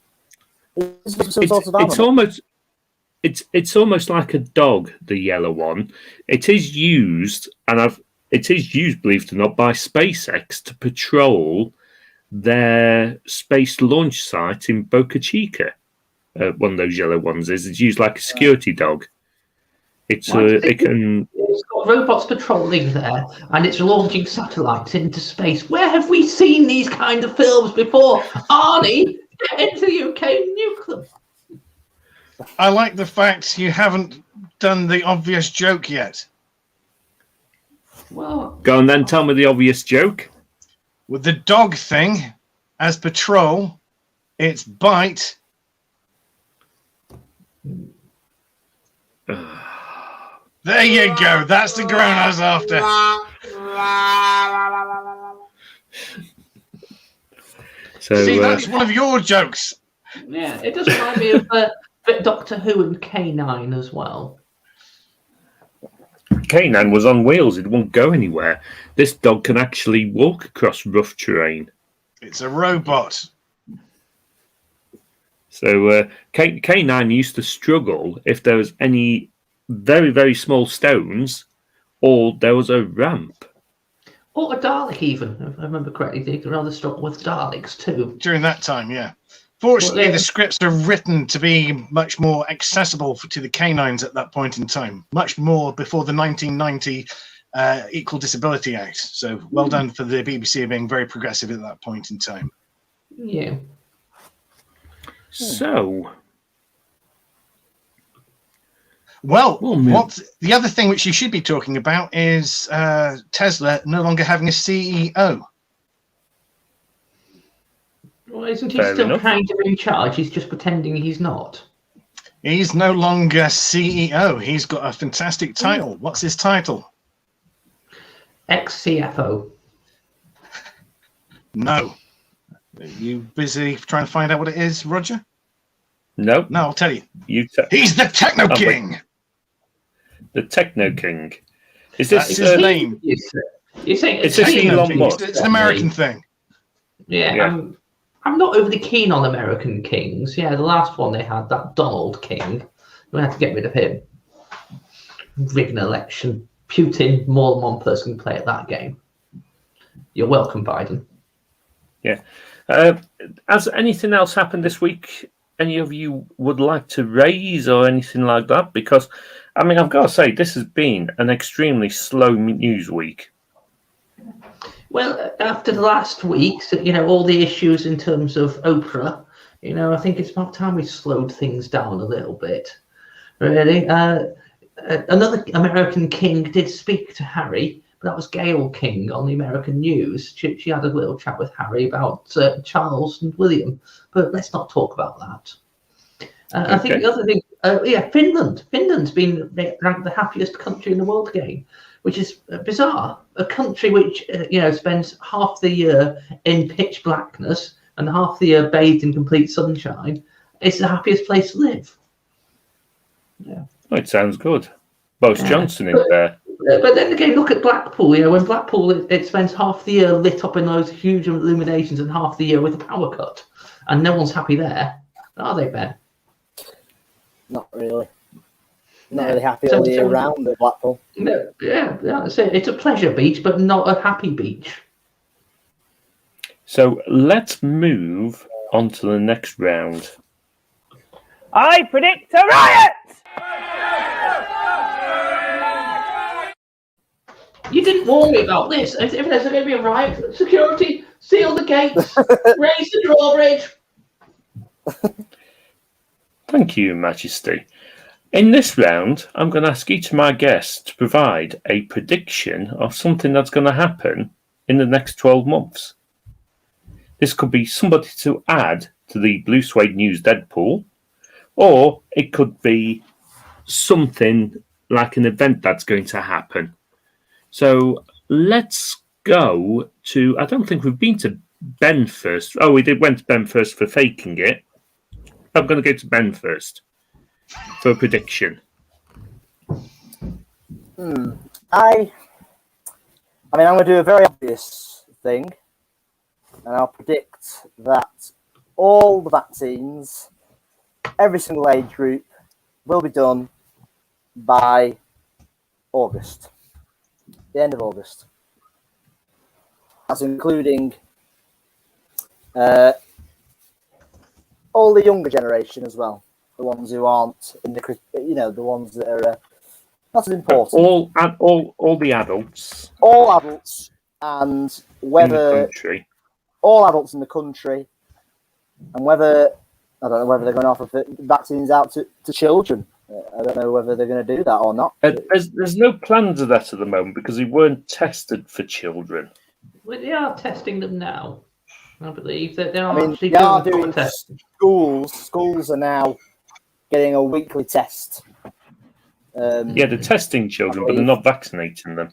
It's almost like a dog, the yellow one. It is used, believe it or not, by SpaceX to patrol their space launch site in Boca Chica. One of those yellow ones is. It's used like a security dog. It can It's got robots patrolling there, and it's launching satellites into space. Where have we seen these kind of films before? Arnie, get into the UK nuclear. I like the fact you haven't done the obvious joke yet. Well, go on then. Tell me the obvious joke. With the dog thing as patrol, it's bite. There you go. That's the groan I was after. So, see, that's one of your jokes. Yeah, it does remind me of Doctor Who and K9 as well. K9 was on wheels. It won't go anywhere. This dog can actually walk across rough terrain. It's a robot. So K9 used to struggle if there was any very, very small stones or there was a ramp. Or a Dalek, even, if I remember correctly. They could rather struggle with Daleks too. During that time, yeah. Fortunately, the scripts are written to be much more accessible to the canines at that point in time. Much more before the 1990 Equal Disability Act. So well done for the BBC being very progressive at that point in time. Yeah. So... Well, what the other thing which you should be talking about is Tesla no longer having a CEO. Well, isn't he still kind of in charge? He's just pretending he's not. He's no longer CEO. He's got a fantastic title. What's his title? Ex-CFO. No. Are you busy trying to find out what it is, Roger? No. No, I'll tell you. He's the Techno King. The Techno King. Is this his name? You're saying it's Elon Musk. It's an American thing. Yeah. I'm not overly keen on American kings. Yeah, the last one they had, that Donald King, we had to get rid of him. Rig an election. Putin, more than one person can play at that game. You're welcome, Biden. Yeah. Has anything else happened this week any of you would like to raise or anything like that? Because, I mean, I've got to say, this has been an extremely slow news week. Well, after the last weeks, all the issues in terms of Oprah, I think it's about time we slowed things down a little bit. Really. Another American king did speak to Harry, but that was Gayle King on the American news. She had a little chat with Harry about Charles and William, but let's not talk about that. Okay. I think the other thing, Finland. Finland's been ranked the happiest country in the world again, which is bizarre. A country which, spends half the year in pitch blackness and half the year bathed in complete sunshine. It's the happiest place to live. Yeah. Oh, it sounds good. Boris Johnson is there. But then again, look at Blackpool. When Blackpool, it spends half the year lit up in those huge illuminations and half the year with a power cut. And no one's happy there. Are they, Ben? Not really. Not really happy all year round at Blackpool. No, that's it. It's a pleasure beach, but not a happy beach. So let's move on to the next round. I predict a riot! You didn't warn me about this. If there's going to be a riot, security, seal the gates, raise the drawbridge. Thank you, Majesty. In this round, I'm going to ask each of my guests to provide a prediction of something that's going to happen in the next 12 months. This could be somebody to add to the Blue Suede News Deadpool, or it could be something like an event that's going to happen. So let's go to... I don't think we've been to Ben first. Oh, went to Ben first for faking it. I'm going to go to Ben first for a prediction. I'm going to do a very obvious thing, and I'll predict that all the vaccines, every single age group, will be done by August, the end of August. That's including all the younger generation as well, the ones who aren't in the, the ones that are That's important. All the adults. All adults, and whether in the country. All adults in the country, and whether I don't know whether they're going to offer vaccines out to children. I don't know whether they're going to do that or not. There's no plans of that at the moment because they weren't tested for children. Well, they are testing them now. I believe that they are. I mean, they are doing schools are now getting a weekly test. They're testing children, but they're not vaccinating them.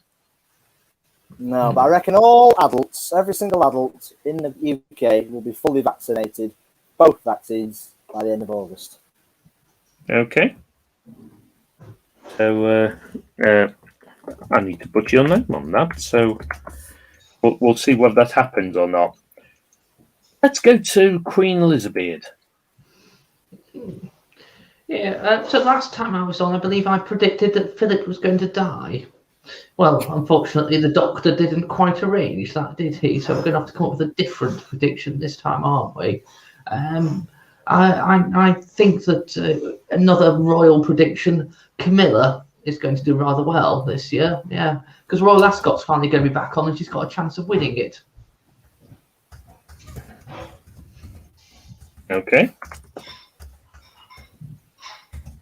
No, but I reckon all adults, every single adult in the UK will be fully vaccinated, both vaccines, by the end of August. Okay. So I need to put your name on that. So we'll see whether that happens or not. Let's go to Queen Elizabeard. Yeah, so last time I was on, I believe I predicted that Philip was going to die. Well, unfortunately, the doctor didn't quite arrange that, did he? So we're going to have to come up with a different prediction this time, aren't we? I think that another royal prediction, Camilla is going to do rather well this year. Yeah, because Royal Ascot's finally going to be back on and she's got a chance of winning it. Okay.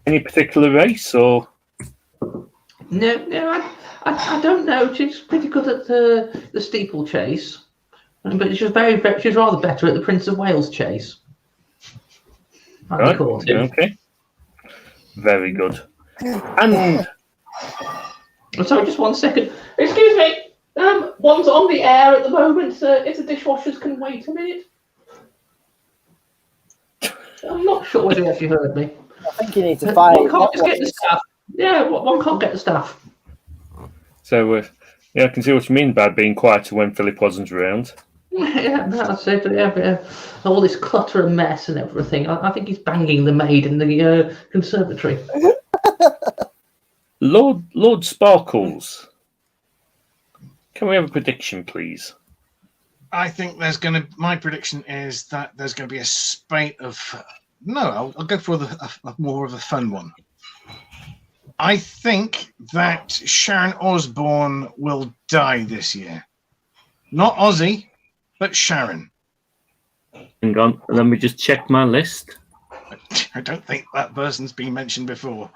Any particular race or? No, I don't know. She's pretty good at the steeplechase, but she's rather better at the Prince of Wales chase. Right. Okay. Very good. And sorry, just 1 second. Excuse me. One's on the air at the moment. If the dishwashers can wait a minute. I'm not sure whether you actually heard me. I think you need to find. One can't just get the staff. Yeah, one can't get the staff. So, I can see what you mean by being quieter when Philip wasn't around. Yeah, that's it. Yeah. All this clutter and mess and everything. I think he's banging the maid in the conservatory. Lord Sparkles, can we have a prediction, please? I think my prediction is that there's going to be a spate of. No, I'll go for more of a fun one. I think that Sharon Osbourne will die this year. Not Ozzy, but Sharon. Hang on, let me just check my list. I don't think that person's been mentioned before.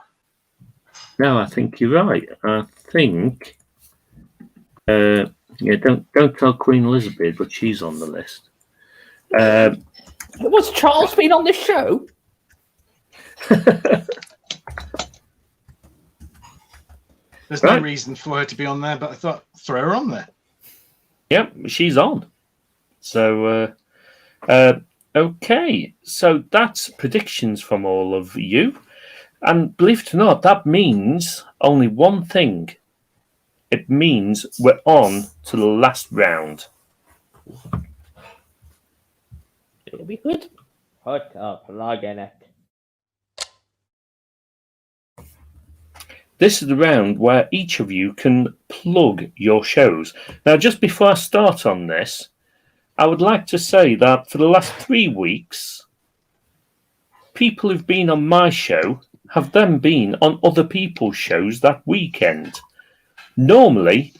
No, I think you're right. I think, don't tell Queen Elizabeth, but she's on the list. Was Charles been on this show? There's no reason for her to be on there, but I thought throw her on there. Yep, she's on. So, okay. So that's predictions from all of you. And believe it or not, that means only one thing. It means we're on to the last round. It'll be good. Put a plug in it. This is the round where each of you can plug your shows. Now, just before I start on this, I would like to say that for the last 3 weeks, people who've been on my show have then been on other people's shows that weekend. Normally,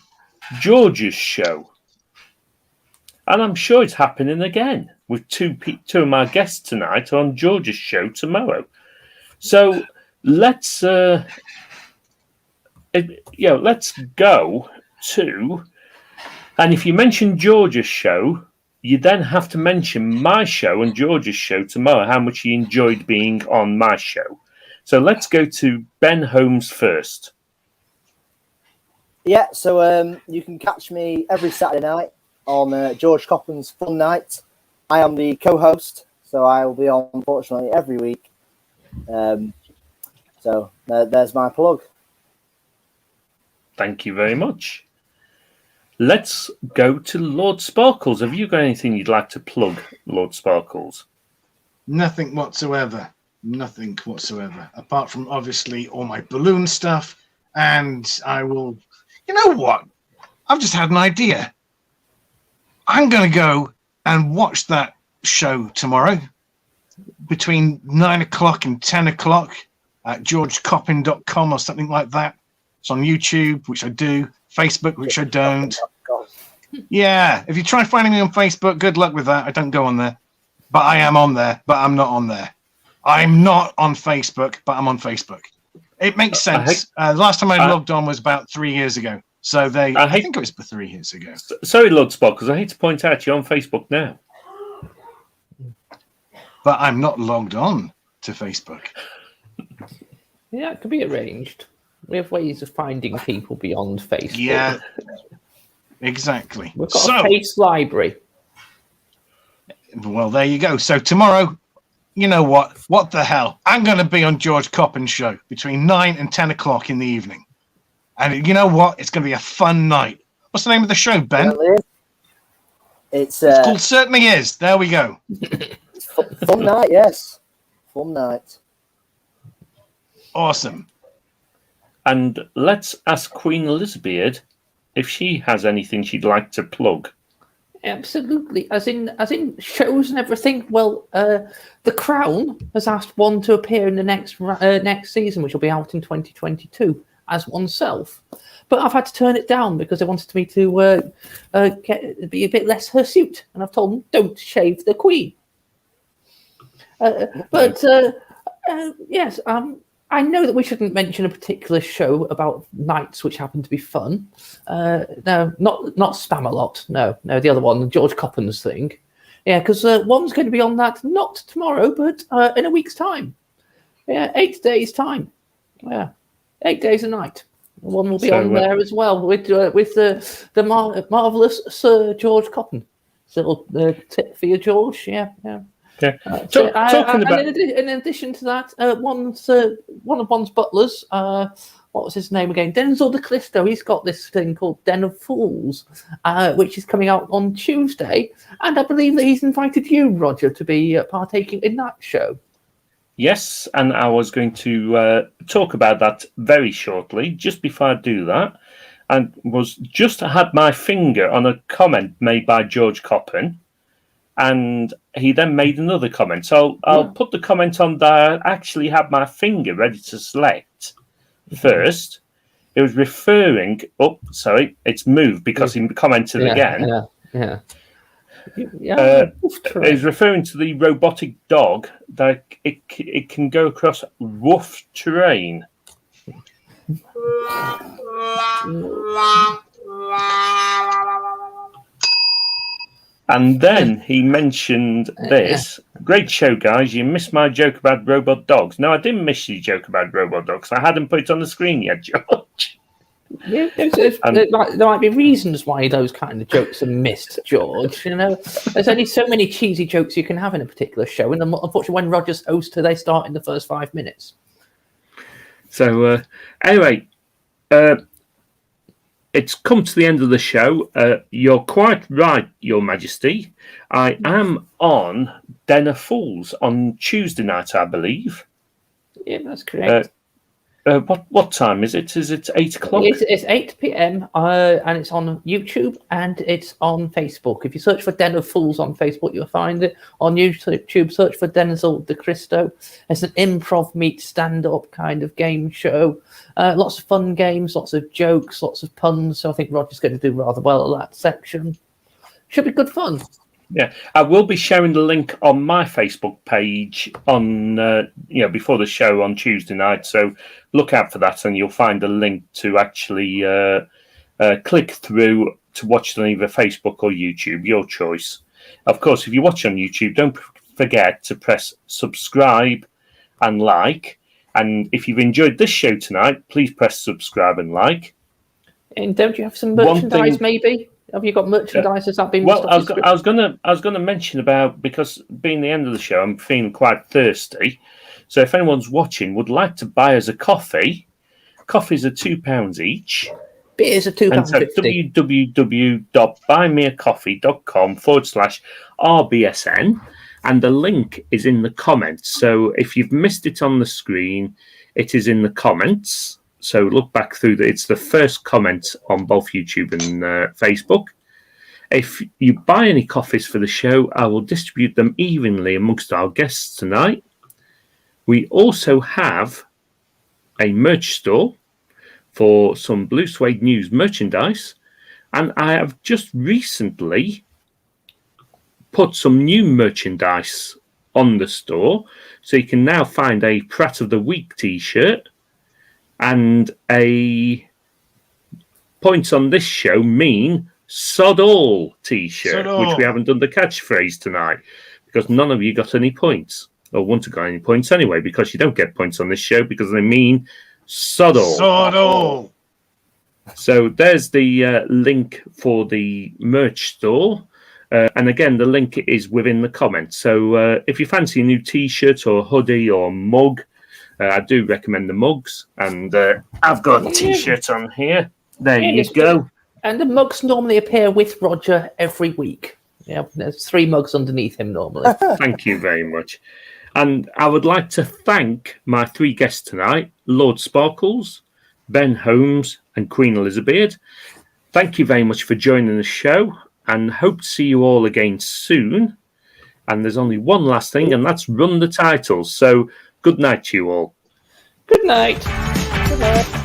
George's show. And I'm sure it's happening again with two of my guests tonight on George's show tomorrow. So let's go to, and if you mention George's show, you then have to mention my show and George's show tomorrow, how much you enjoyed being on my show. So let's go to Ben Holmes first. Yeah, so you can catch me every Saturday night on George Copland's Fun Night. I am the co-host, so I will be on, unfortunately, every week. So there's my plug. Thank you very much. Let's go to Lord Sparkles. Have you got anything you'd like to plug, Lord Sparkles? Nothing whatsoever. Nothing whatsoever. Apart from, obviously, all my balloon stuff. And I will... You know what? I've just had an idea. I'm going to go and watch that show tomorrow between 9 o'clock and 10 o'clock at georgecoppin.com or something like that. It's on YouTube, which I do. Facebook, which I don't. Yeah, if you try finding me on Facebook, good luck with that. I don't go on there. But I am on there, but I'm not on there. I'm not on Facebook, but I'm on Facebook. It makes sense. The last time I logged on was about 3 years ago. So I think it was 3 years ago. Sorry, Ludspot, because I hate to point out you're on Facebook now. But I'm not logged on to Facebook. Yeah, it could be arranged. We have ways of finding people beyond Facebook. Yeah, exactly. We've got a face library. Well, there you go. So tomorrow, you know what? What the hell? I'm going to be on George Coppin's show between 9 and 10 o'clock in the evening. And you know what? It's going to be a fun night. What's the name of the show, Ben? It's called Certainly Is. There we go. Fun night, yes. Fun night. Awesome. And let's ask Queen Elizabeard if she has anything she'd like to plug. Absolutely, as in shows and everything. Well, The Crown has asked one to appear in the next season, which will be out in 2022, as oneself. But I've had to turn it down because they wanted me to be a bit less hirsute, and I've told them don't shave the Queen. Yes, I know that we shouldn't mention a particular show about nights which happen to be fun. No, not Spamalot. No, the other one, George Coppin's thing. Yeah, because one's going to be on that not tomorrow, but in a week's time. Yeah, 8 days' time. Yeah, 8 days a night. One will be on there as well with the marvelous Sir George Coppin. So little tip for you, George. Yeah. Okay. In addition to that, one of one's butlers, what was his name again? Denzel de Clisto. He's got this thing called Den of Fools, which is coming out on Tuesday, and I believe that he's invited you, Roger, to be partaking in that show. Yes, and I was going to talk about that very shortly. Just before I do that, and had my finger on a comment made by George Coppin. And he then made another comment. So I'll put the comment on there. I actually had my finger ready to select first. It was referring... Oh, sorry. It's moved because he commented again. Yeah. It was referring to the robotic dog that it can go across rough terrain. And then he mentioned this. Great show, guys. You missed my joke about robot dogs. No, I didn't miss your joke about robot dogs. I hadn't put it on the screen yet, George. Yeah, there might be reasons why those kind of jokes are missed, George. You know, there's only so many cheesy jokes you can have in a particular show. And unfortunately, when Roger's host, they start in the first 5 minutes. So, anyway... it's come to the end of the show. You're quite right, Your Majesty. I am on Den of Fools on Tuesday night, I believe. Yeah, that's correct. What time is it? Is it 8 o'clock? It's 8 p.m. And it's on YouTube and it's on Facebook. If you search for Den of Fools on Facebook, you'll find it. On YouTube, search for Denzel de Clisto. It's an improv meet stand-up kind of game show. Lots of fun games, lots of jokes, lots of puns. So I think Roger's going to do rather well at that section. Should be good fun. Yeah, I will be sharing the link on my Facebook page on before the show on Tuesday night. So look out for that, and you'll find a link to actually click through to watch on either Facebook or YouTube, your choice. Of course, if you watch on YouTube, don't forget to press subscribe and like. And if you've enjoyed this show tonight, please press subscribe and like. And don't you have some merchandise, maybe? Have you got merchandise? Has that been? Well, I was gonna mention about, because being the end of the show, I'm feeling quite thirsty. So if anyone's watching would like to buy us a coffee, coffees are £2 each. Beers are £2.50. www.buymeacoffee.com/RBSN, and the link is in the comments. So if you've missed it on the screen, it is in the comments. So look back through it's the first comment on both YouTube and Facebook. If you buy any coffees for the show, I will distribute them evenly amongst our guests tonight. We also have a merch store for some Blue Suede News merchandise. And I have just recently put some new merchandise on the store. So you can now find a Pratt of the Week t-shirt and a Points on This Show Mean Sod All t-shirt, which we haven't done the catchphrase tonight because none of you got any points or want to get any points anyway, because you don't get points on this show because they mean sod all. Sod all. So there's the link for the merch store. And again, the link is within the comments. So if you fancy a new t-shirt or hoodie or mug, I do recommend the mugs. And I've got a t-shirt on here. There you go. And the mugs normally appear with Roger every week. Yeah, there's 3 mugs underneath him normally. Thank you very much. And I would like to thank my 3 guests tonight, Lord Sparkles, Ben Holmes, and Queen Elizabeard. Thank you very much for joining the show, and hope to see you all again soon. And there's only one last thing, and that's run the titles. So good night to you all. Good night. Good night.